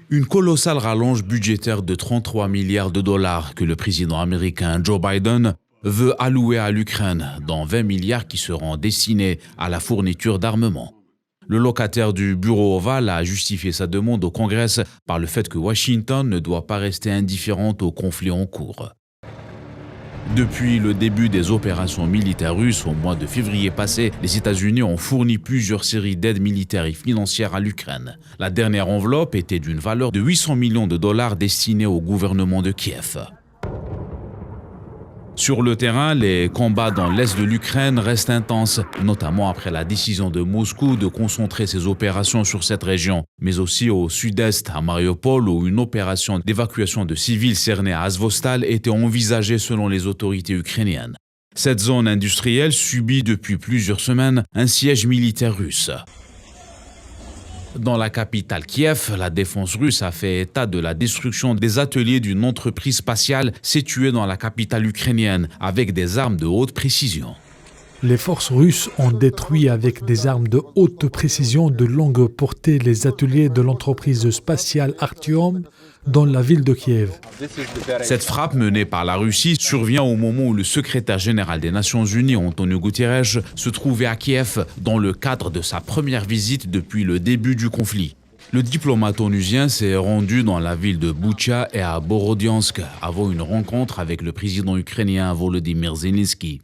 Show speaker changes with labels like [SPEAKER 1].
[SPEAKER 1] Une colossale rallonge budgétaire de 33 milliards de dollars que le président américain Joe Biden veut allouer à l'Ukraine, dont 20 milliards qui seront destinés à la fourniture d'armement. Le locataire du bureau ovale a justifié sa demande au Congrès par le fait que Washington ne doit pas rester indifférente au conflit en cours. Depuis le début des opérations militaires russes au mois de février passé, les États-Unis ont fourni plusieurs séries d'aides militaires et financières à l'Ukraine. La dernière enveloppe était d'une valeur de 800 millions de dollars destinée au gouvernement de Kiev. Sur le terrain, les combats dans l'est de l'Ukraine restent intenses, notamment après la décision de Moscou de concentrer ses opérations sur cette région, mais aussi au sud-est, à Mariupol, où une opération d'évacuation de civils cernés à Azovstal était envisagée selon les autorités ukrainiennes. Cette zone industrielle subit depuis plusieurs semaines un siège militaire russe. Dans la capitale Kiev, la défense russe a fait état de la destruction des ateliers d'une entreprise spatiale située dans la capitale ukrainienne, avec des armes de haute précision.
[SPEAKER 2] Les forces russes ont détruit avec des armes de haute précision de longue portée les ateliers de l'entreprise spatiale Artyom dans la ville de Kiev.
[SPEAKER 1] Cette frappe menée par la Russie survient au moment où le secrétaire général des Nations Unies, Antonio Guterres, se trouvait à Kiev dans le cadre de sa première visite depuis le début du conflit. Le diplomate onusien s'est rendu dans la ville de Boutcha et à Borodiansk avant une rencontre avec le président ukrainien Volodymyr Zelensky.